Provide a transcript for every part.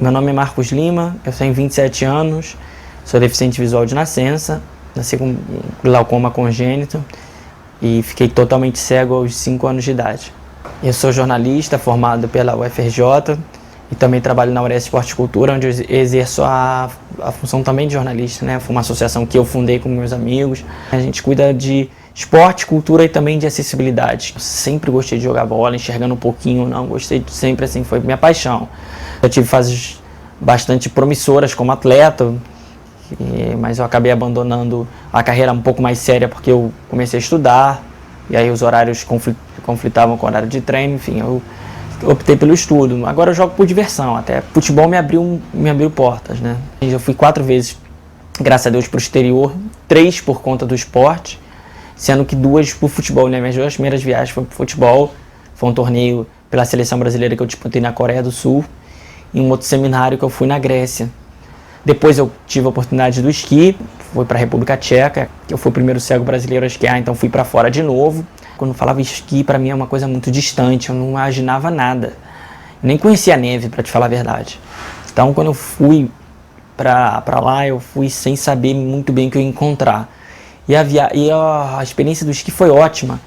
Meu nome é Marcos Lima, eu tenho 27 anos, sou deficiente visual de nascença, nasci com glaucoma congênito e fiquei totalmente cego aos 5 anos de idade. Eu sou jornalista formado pela UFRJ e também trabalho na Uresp Esporte e Cultura, onde eu exerço a função também de jornalista, né? Foi uma associação que eu fundei com meus amigos. A gente cuida de esporte, cultura e também de acessibilidade. Eu sempre gostei de jogar bola, enxergando um pouquinho, não gostei sempre, assim, foi minha paixão. Eu tive fases bastante promissoras como atleta, mas eu acabei abandonando a carreira um pouco mais séria porque eu comecei a estudar, e aí os horários conflitavam com o horário de treino, enfim, eu optei pelo estudo. Agora eu jogo por diversão, até futebol me abriu portas, né? Eu fui 4 vezes, graças a Deus, para o exterior, 3 por conta do esporte, sendo que 2 por futebol, né? Minhas 2 primeiras viagens foram para futebol, foi um torneio pela seleção brasileira que eu disputei na Coreia do Sul, e um outro seminário que eu fui na Grécia. Depois eu tive a oportunidade do esqui, fui para a República Tcheca, eu fui o primeiro cego brasileiro a esquiar, então fui para fora de novo. Quando eu falava esqui, para mim é uma coisa muito distante, eu não imaginava nada. Eu nem conhecia a neve, para te falar a verdade. Então quando eu fui para lá, eu fui sem saber muito bem o que eu ia encontrar. E a experiência do esqui foi ótima,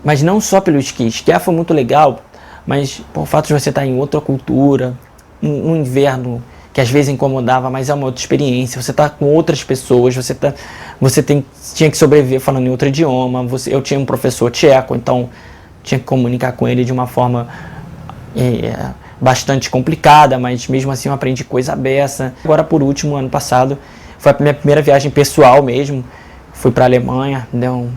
mas não só pelo esqui. Esquiar foi muito legal, mas o fato de você estar em outra cultura, no inverno, que às vezes incomodava, mas é uma outra experiência. Você está com outras pessoas, tinha que sobreviver falando em outro idioma. Eu tinha um professor tcheco, então tinha que comunicar com ele de uma forma bastante complicada, mas mesmo assim eu aprendi coisa beça. Agora, por último, ano passado, foi a minha primeira viagem pessoal mesmo. Fui para a Alemanha,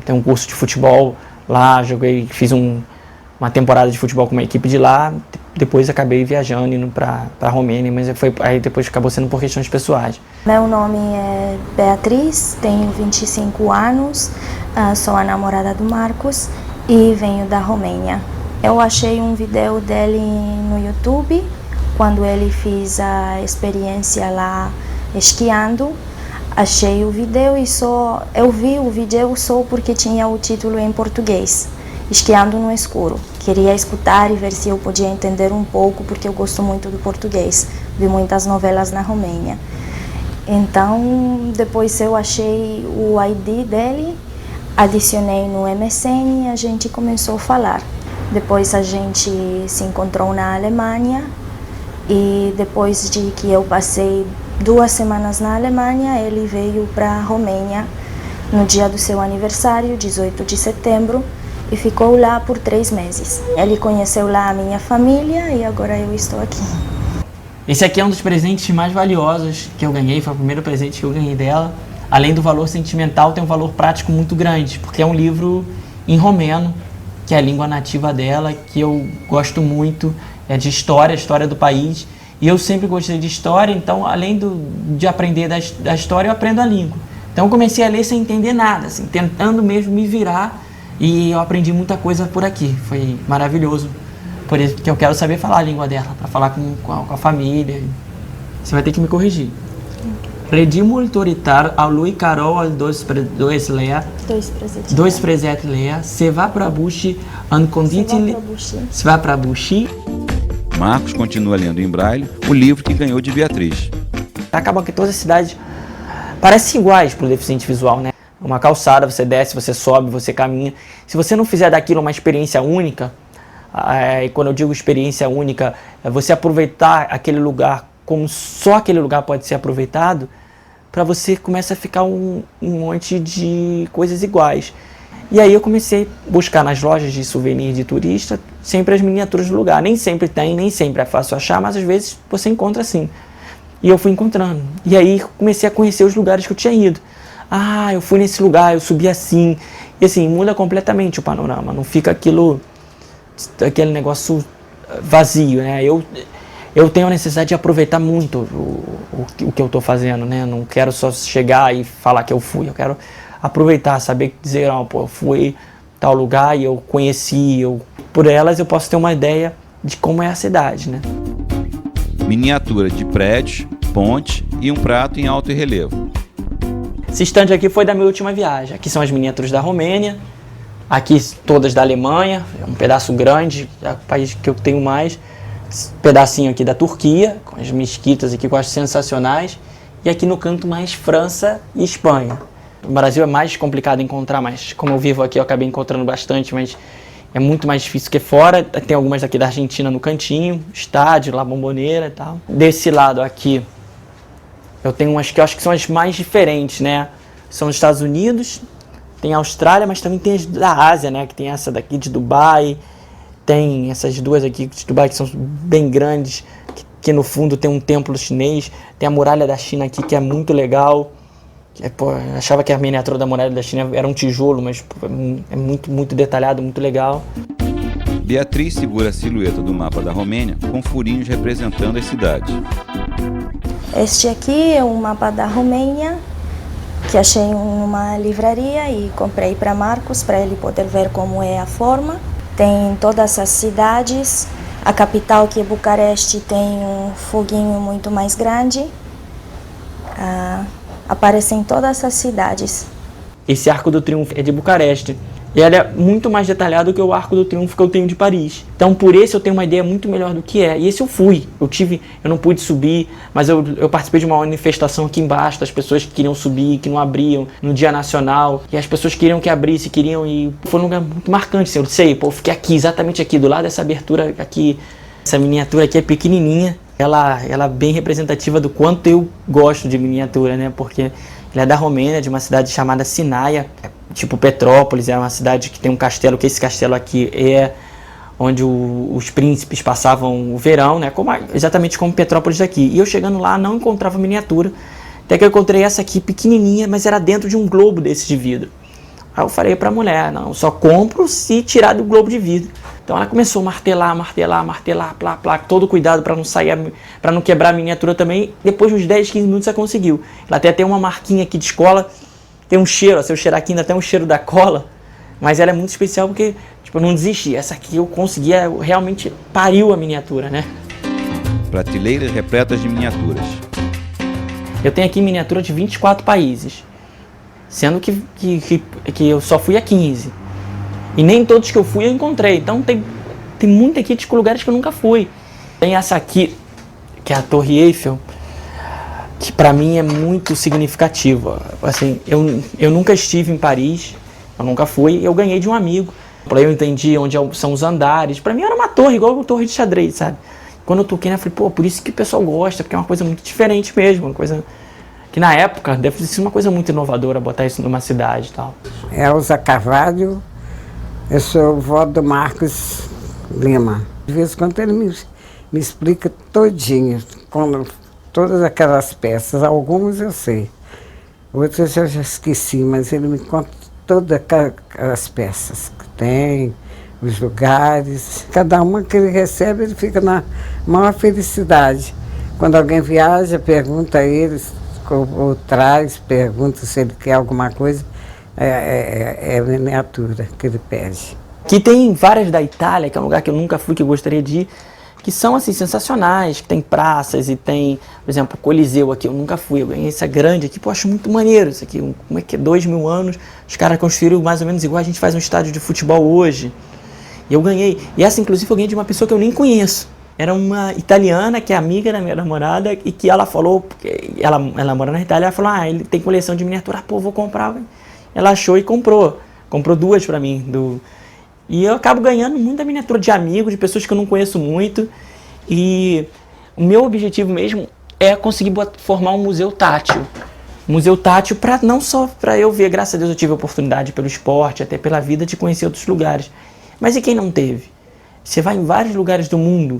tem um curso de futebol lá, fiz uma temporada de futebol com uma equipe de lá. Depois acabei viajando, indo para a Romênia, mas aí depois acabou sendo por questões pessoais. Meu nome é Beatriz, tenho 25 anos, sou a namorada do Marcos e venho da Romênia. Eu achei um vídeo dele no YouTube, quando ele fez a experiência lá esquiando. Achei o vídeo eu vi o vídeo só porque tinha o título em português, Esquiando no Escuro. Queria escutar e ver se eu podia entender um pouco, porque eu gosto muito do português, vi muitas novelas na Romênia. Então, depois eu achei o ID dele, adicionei no MSN e a gente começou a falar. Depois a gente se encontrou na Alemanha e depois de que eu passei 2 semanas na Alemanha, ele veio para a Romênia no dia do seu aniversário, 18 de setembro, e ficou lá por 3 meses. Ele conheceu lá a minha família e agora eu estou aqui. Esse aqui é um dos presentes mais valiosos que eu ganhei, foi o primeiro presente que eu ganhei dela. Além do valor sentimental, tem um valor prático muito grande, porque é um livro em romeno, que é a língua nativa dela, que eu gosto muito, é de história, história do país. E eu sempre gostei de história, então além de aprender da história, eu aprendo a língua. Então eu comecei a ler sem entender nada, assim, tentando mesmo me virar. E eu aprendi muita coisa por aqui, foi maravilhoso. Por isso que eu quero saber falar a língua dela, para falar com a família. Você vai ter que me corrigir. Redimul autoritar a lui Carol al dois presets lea, se va pra bushi, se va pra bushi. Marcos continua lendo em braille o livro que ganhou de Beatriz. Acaba que todas as cidades parecem iguais para o deficiente visual, né? Uma calçada, você desce, você sobe, você caminha. Se você não fizer daquilo uma experiência única, e quando eu digo experiência única, é você aproveitar aquele lugar como só aquele lugar pode ser aproveitado, para você começa a ficar um monte de coisas iguais. E aí eu comecei a buscar nas lojas de souvenir de turista sempre as miniaturas do lugar. Nem sempre tem, nem sempre é fácil achar, mas às vezes você encontra assim. E eu fui encontrando. E aí comecei a conhecer os lugares que eu tinha ido. Ah, eu fui nesse lugar, eu subi assim. E assim, muda completamente o panorama. Não fica aquele negócio vazio, né? Eu tenho a necessidade de aproveitar muito o que eu estou fazendo, né? Não quero só chegar e falar que eu fui. Eu quero aproveitar, saber dizer, pô, eu fui a tal lugar e eu conheci. Por elas eu posso ter uma ideia de como é a cidade, né? Miniatura de prédios, ponte e um prato em alto relevo. Esse estande aqui foi da minha última viagem. Aqui são as miniaturas da Romênia, aqui todas da Alemanha, é um pedaço grande, é o país que eu tenho mais. esse pedacinho aqui da Turquia, com as mesquitas aqui que eu acho sensacionais, e aqui no canto mais França e Espanha. No Brasil é mais complicado encontrar, mas como eu vivo aqui eu acabei encontrando bastante, mas é muito mais difícil que fora. Tem algumas aqui da Argentina no cantinho, estádio, La Bombonera e tal. Desse lado aqui, eu tenho umas que eu acho que são as mais diferentes, né? São os Estados Unidos, tem a Austrália, mas também tem as da Ásia, né? Que tem essa daqui de Dubai, tem essas duas aqui de Dubai que são bem grandes, que no fundo tem um templo chinês, tem a muralha da China aqui que é muito legal. Eu achava que a miniatura da muralha da China era um tijolo, mas é muito, muito detalhado, muito legal. Beatriz segura a silhueta do mapa da Romênia com furinhos representando as cidades. Este aqui é um mapa da Romênia, que achei em uma livraria e comprei para Marcos, para ele poder ver como é a forma. Tem todas as cidades, a capital, que é Bucareste, tem um foguinho muito mais grande. Aparecem todas as cidades. Esse Arco do Triunfo é de Bucareste. E ele é muito mais detalhado que o Arco do Triunfo que eu tenho de Paris. Então, por esse eu tenho uma ideia muito melhor do que é. E esse eu fui. Eu não pude subir, mas eu participei de uma manifestação aqui embaixo, das pessoas que queriam subir, que não abriam, no Dia Nacional. E as pessoas queriam que abrisse, queriam, e foi um lugar muito marcante. Assim, eu sei, eu fiquei aqui, exatamente aqui, do lado dessa abertura aqui. Essa miniatura aqui é pequenininha. Ela é bem representativa do quanto eu gosto de miniatura, né? Porque ela é da Romênia, de uma cidade chamada Sinaia, tipo Petrópolis, é uma cidade que tem um castelo, que esse castelo aqui é onde os príncipes passavam o verão, né? Exatamente como Petrópolis aqui. E eu chegando lá não encontrava miniatura, até que eu encontrei essa aqui pequenininha, mas era dentro de um globo desse de vidro. Aí eu falei pra mulher, não, só compro se tirar do globo de vidro. Então ela começou a martelar, plá, todo cuidado para não sair, para não quebrar a miniatura também. Depois de uns 10, 15 minutos ela conseguiu. Ela tem até uma marquinha aqui de escola, tem um cheiro, se eu cheirar aqui ainda tem um cheiro da cola, mas ela é muito especial porque eu não desisti. Essa aqui eu conseguia, realmente pariu a miniatura, né? Prateleiras repletas de miniaturas. Eu tenho aqui miniatura de 24 países, sendo que eu só fui a 15. E nem todos que eu fui eu encontrei. Então tem muita aqui de lugares que eu nunca fui. Tem essa aqui, que é a Torre Eiffel, que para mim é muito significativa. Assim, eu nunca estive em Paris, eu nunca fui, eu ganhei de um amigo. Eu entendi onde são os andares. Para mim era uma torre, igual uma torre de xadrez, sabe? Quando eu toquei, eu falei, por isso que o pessoal gosta, porque é uma coisa muito diferente mesmo, uma coisa que na época deve ser uma coisa muito inovadora botar isso numa cidade e tal. Elza Carvalho. Eu sou vó do Marcos Lima. De vez em quando ele me explica todinho, todas aquelas peças. Algumas eu sei, outras eu já esqueci, mas ele me conta todas aquelas peças que tem, os lugares. Cada uma que ele recebe, ele fica na maior felicidade. Quando alguém viaja, pergunta a ele, ou traz, pergunta se ele quer alguma coisa. É a miniatura que ele pede. Que tem várias da Itália, que é um lugar que eu nunca fui, que eu gostaria de ir, que são assim sensacionais, que tem praças e tem, por exemplo, o Coliseu aqui, eu nunca fui, eu ganhei essa grande aqui, eu acho muito maneiro isso aqui, como é que é, 2000 anos, os caras construíram mais ou menos igual a gente faz um estádio de futebol hoje, e eu ganhei, e essa inclusive eu ganhei de uma pessoa que eu nem conheço, era uma italiana que é amiga da minha namorada e que ela falou, porque ela mora na Itália, ela falou, ele tem coleção de miniatura, vou comprar, ela achou e comprou 2 pra mim. E eu acabo ganhando muita miniatura de amigos, de pessoas que eu não conheço muito. E o meu objetivo mesmo é conseguir formar um museu tátil. Um museu tátil não só para eu ver, graças a Deus eu tive a oportunidade pelo esporte, até pela vida, de conhecer outros lugares. Mas e quem não teve? Você vai em vários lugares do mundo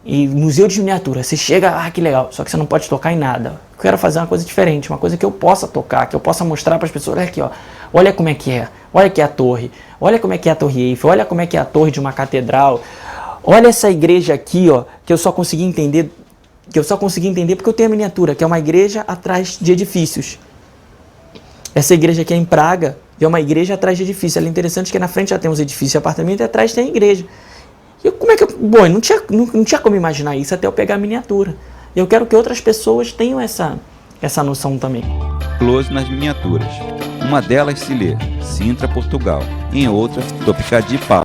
e museu de miniatura, você chega, que legal, só que você não pode tocar em nada. Eu quero fazer uma coisa diferente, uma coisa que eu possa tocar, que eu possa mostrar para as pessoas, olha aqui, olha como é que é, olha aqui a torre, olha como é que é a Torre Eiffel, olha como é que é a torre de uma catedral, olha essa igreja aqui, que eu só consegui entender porque eu tenho a miniatura, que é uma igreja atrás de edifícios. Essa igreja aqui é em Praga, é uma igreja atrás de edifícios. Ela é interessante que na frente já tem uns edifícios de apartamento e atrás tem a igreja. Bom, não tinha como imaginar isso até eu pegar a miniatura. Eu quero que outras pessoas tenham essa noção também. Close nas miniaturas. Uma delas se lê Sintra, Portugal. Em outra, Topicadi, Pau.